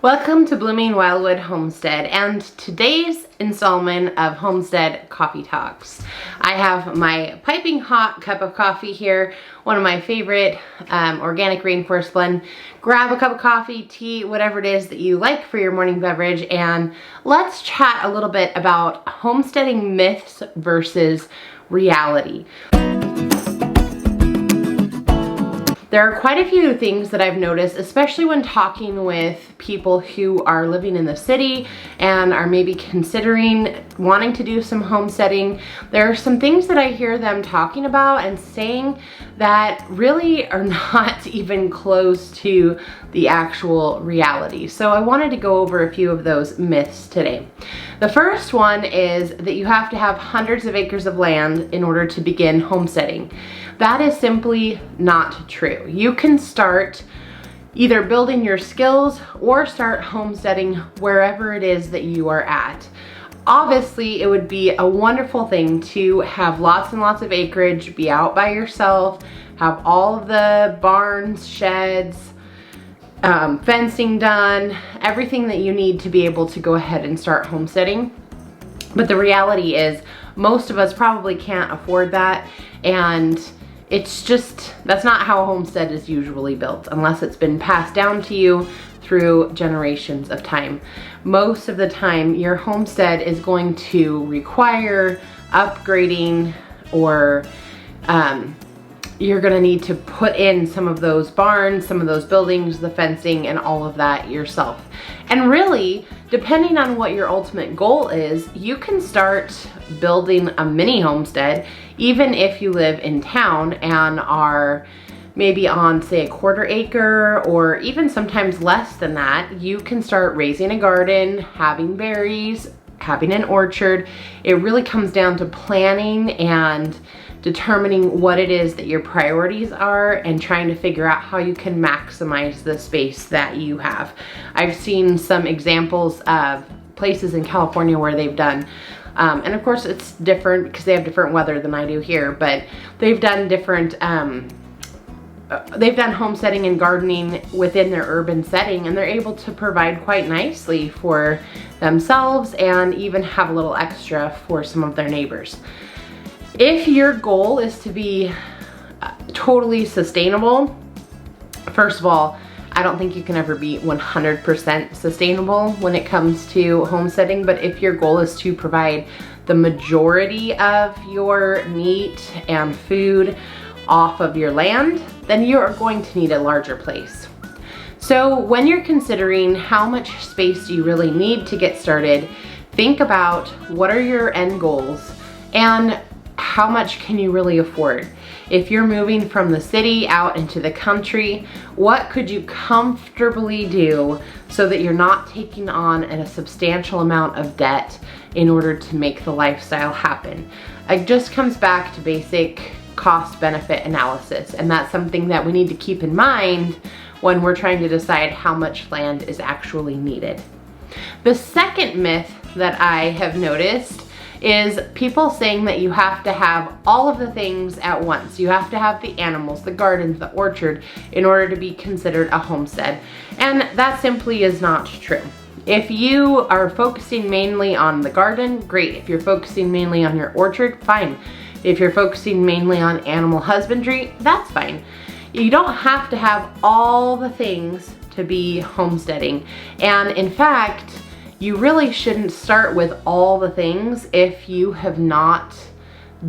Welcome to Blooming Wildwood Homestead and today's installment of Homestead Coffee Talks. I have my piping hot cup of coffee here, one of my favorite organic rainforest blend. Grab a cup of coffee, tea, whatever it is that you like for your morning beverage, and let's chat a little bit about homesteading myths versus reality. There are quite a few things that I've noticed, especially when talking with people who are living in the city and are maybe considering wanting to do some homesteading. There are some things that I hear them talking about and saying that really are not even close to the actual reality. So I wanted to go over a few of those myths today. The first one is that you have to have hundreds of acres of land in order to begin homesteading. That is simply not true. You can start either building your skills or start homesteading wherever it is that you are at. Obviously, it would be a wonderful thing to have lots and lots of acreage, be out by yourself, have all of the barns, sheds, fencing done, everything that you need to be able to go ahead and start homesteading. But the reality is most of us probably can't afford that, and it's just, that's not how a homestead is usually built unless it's been passed down to you through generations of time. Most of the time, your homestead is going to require upgrading, or you're gonna need to put in some of those barns, some of those buildings, the fencing, and all of that yourself. And really, depending on what your ultimate goal is, you can start building a mini homestead even if you live in town and are maybe on, say, a quarter acre, or even sometimes less than that. You can start raising a garden, having berries, having an orchard. It really comes down to planning and determining what it is that your priorities are and trying to figure out how you can maximize the space that you have. I've seen some examples of places in California where they've done, and of course it's different because they have different weather than I do here, but they've done different, they've done homesteading and gardening within their urban setting, and they're able to provide quite nicely for themselves and even have a little extra for some of their neighbors. If your goal is to be totally sustainable, first of all, I don't think you can ever be 100% sustainable when it comes to homesteading, but if your goal is to provide the majority of your meat and food off of your land, then you are going to need a larger place. So when you're considering how much space do you really need to get started, think about what are your end goals and how much can you really afford? If you're moving from the city out into the country, what could you comfortably do so that you're not taking on a substantial amount of debt in order to make the lifestyle happen? It just comes back to basic cost-benefit analysis, and that's something that we need to keep in mind when we're trying to decide how much land is actually needed. The second myth that I have noticed is people saying that you have to have all of the things at once. You have to have the animals, the gardens, the orchard in order to be considered a homestead. And that simply is not true. If you are focusing mainly on the garden, great. If you're focusing mainly on your orchard, fine. If you're focusing mainly on animal husbandry, that's fine. You don't have to have all the things to be homesteading. And in fact, you really shouldn't start with all the things if you have not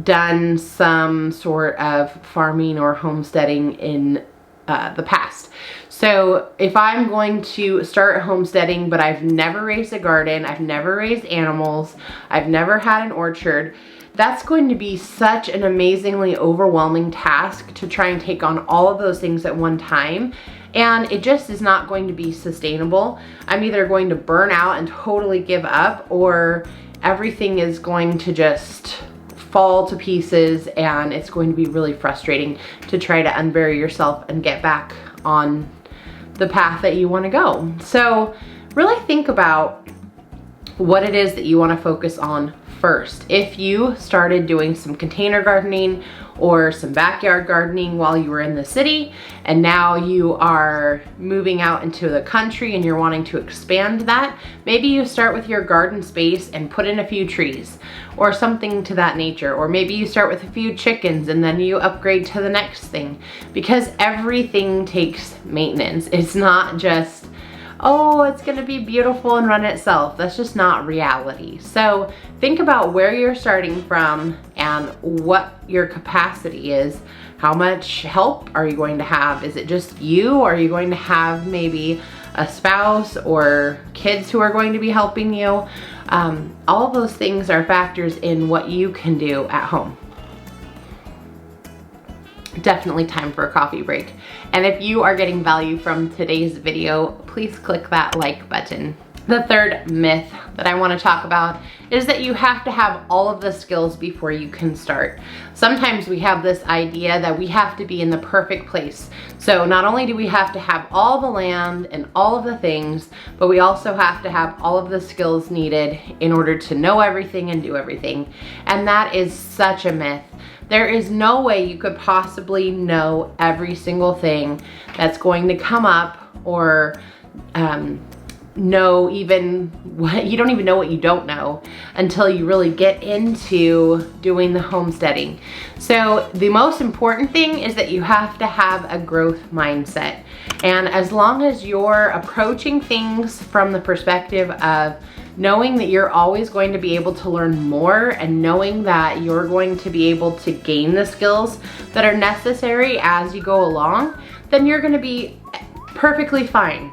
done some sort of farming or homesteading in the past. So if I'm going to start homesteading, but I've never raised a garden, I've never raised animals, I've never had an orchard, that's going to be such an amazingly overwhelming task to try and take on all of those things at one time. And it just is not going to be sustainable. I'm either going to burn out and totally give up, or everything is going to just fall to pieces, and it's going to be really frustrating to try to unbury yourself and get back on the path that you want to go. So really think about what it is that you want to focus on first. If you started doing some container gardening or some backyard gardening while you were in the city, and now you are moving out into the country and you're wanting to expand that, maybe you start with your garden space and put in a few trees or something to that nature. Or maybe you start with a few chickens and then you upgrade to the next thing, because everything takes maintenance. It's not just, oh, it's gonna be beautiful and run itself. That's just not reality. So think about where you're starting from and what your capacity is. How much help are you going to have? Is it just you? Or are you going to have maybe a spouse or kids who are going to be helping you? All those things are factors in what you can do at home. Definitely time for a coffee break. And if you are getting value from today's video, please click that like button. The third myth that I want to talk about is that you have to have all of the skills before you can start. Sometimes we have this idea that we have to be in the perfect place. So not only do we have to have all the land and all of the things, but we also have to have all of the skills needed in order to know everything and do everything. And that is such a myth. There is no way you could possibly know every single thing that's going to come up, or know even what you don't even know what you don't know until you really get into doing the homesteading. So the most important thing is that you have to have a growth mindset. And as long as you're approaching things from the perspective of knowing that you're always going to be able to learn more, and knowing that you're going to be able to gain the skills that are necessary as you go along, then you're going to be perfectly fine.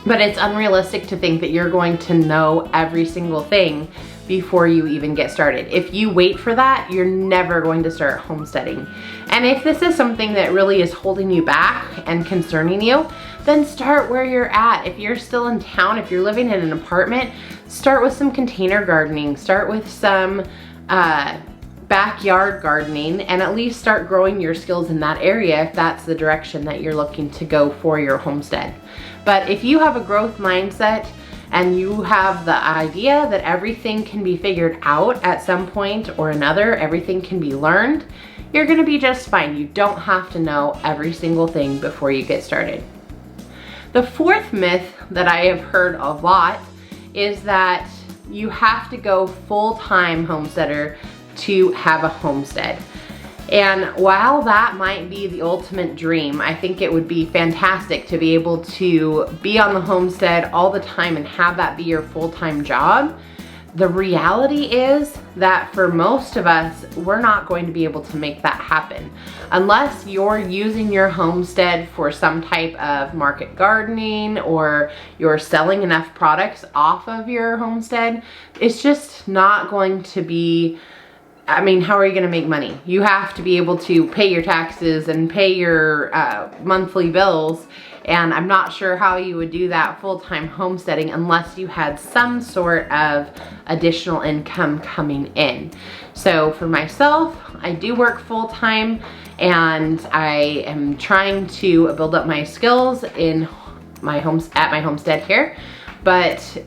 But it's unrealistic to think that you're going to know every single thing before you even get started. If you wait for that, you're never going to start homesteading. And if this is something that really is holding you back and concerning you, then start where you're at. If you're still in town, if you're living in an apartment, start with some container gardening, start with some backyard gardening, and at least start growing your skills in that area if that's the direction that you're looking to go for your homestead. But if you have a growth mindset and you have the idea that everything can be figured out at some point or another, everything can be learned, you're gonna be just fine. You don't have to know every single thing before you get started. The fourth myth that I have heard a lot is that you have to go full-time homesteader to have a homestead. And while that might be the ultimate dream, I think it would be fantastic to be able to be on the homestead all the time and have that be your full-time job. The reality is that for most of us, we're not going to be able to make that happen. Unless you're using your homestead for some type of market gardening, or you're selling enough products off of your homestead, it's just not going to be, I mean, how are you gonna make money? You have to be able to pay your taxes and pay your monthly bills, and I'm not sure how you would do that full-time homesteading unless you had some sort of additional income coming in. So for myself, I do work full-time, and I am trying to build up my skills in my at my homestead here, but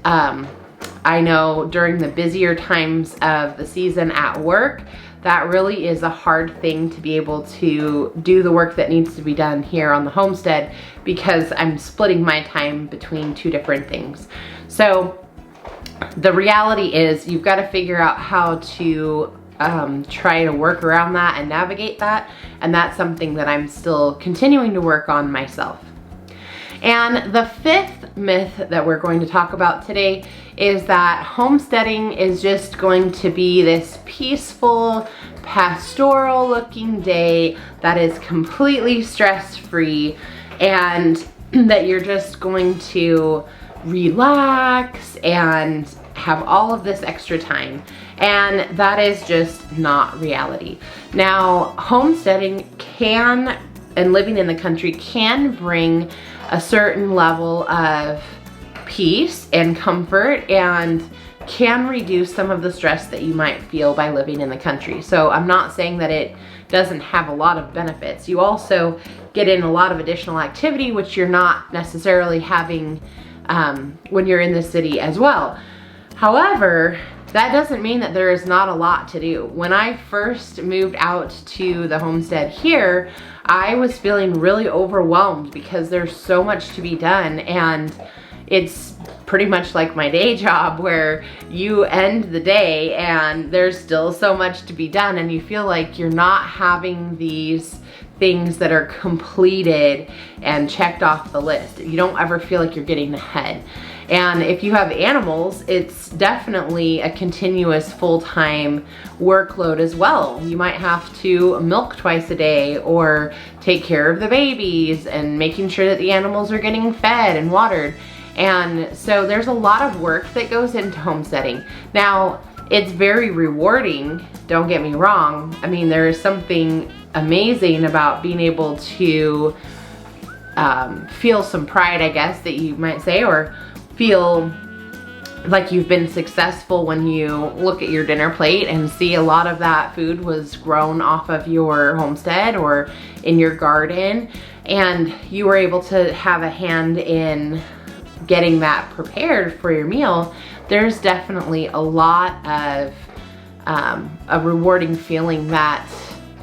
I know during the busier times of the season at work, that really is a hard thing to be able to do the work that needs to be done here on the homestead, because I'm splitting my time between two different things. So the reality is you've got to figure out how to try to work around that and navigate that, and that's something that I'm still continuing to work on myself. And the fifth myth that we're going to talk about today is that homesteading is just going to be this peaceful, pastoral looking day that is completely stress-free, and that you're just going to relax and have all of this extra time. And that is just not reality. Now, homesteading can, and living in the country can bring a certain level of peace and comfort, and can reduce some of the stress that you might feel by living in the country. So I'm not saying that it doesn't have a lot of benefits. You also get in a lot of additional activity, which you're not necessarily having when you're in the city as well. However, that doesn't mean that there is not a lot to do. When I first moved out to the homestead here, I was feeling really overwhelmed because there's so much to be done, and it's pretty much like my day job where you end the day and there's still so much to be done, and you feel like you're not having these things that are completed and checked off the list. You don't ever feel like you're getting ahead. And if you have animals, it's definitely a continuous full-time workload as well. You might have to milk twice a day or take care of the babies and making sure that the animals are getting fed and watered. And so there's a lot of work that goes into homesteading. Now, it's very rewarding, don't get me wrong. I mean, there is something amazing about being able to feel some pride, I guess, that you might say, or feel like you've been successful when you look at your dinner plate and see a lot of that food was grown off of your homestead or in your garden, and you were able to have a hand in getting that prepared for your meal. There's definitely a lot of a rewarding feeling that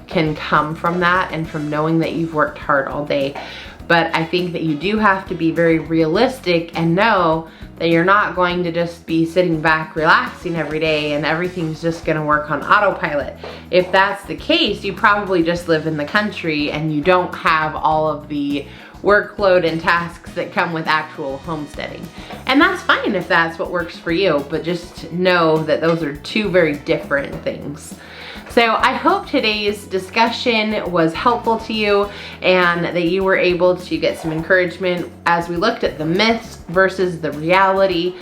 can come from that and from knowing that you've worked hard all day. But I think that you do have to be very realistic and know that you're not going to just be sitting back relaxing every day and everything's just gonna work on autopilot. If that's the case, you probably just live in the country and you don't have all of the workload and tasks that come with actual homesteading. And that's fine if that's what works for you, but just know that those are two very different things. So I hope today's discussion was helpful to you and that you were able to get some encouragement as we looked at the myths versus the reality.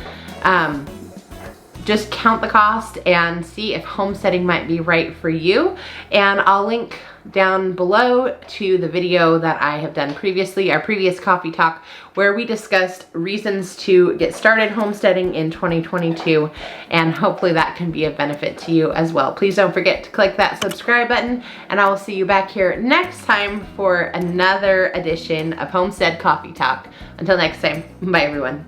Just count the cost and see if homesteading might be right for you. And I'll link down below to the video that I have done previously, our previous coffee talk, where we discussed reasons to get started homesteading in 2022, and hopefully that can be of benefit to you as well. Please don't forget to click that subscribe button, and I will see you back here next time for another edition of Homestead Coffee Talk. Until next time, bye everyone.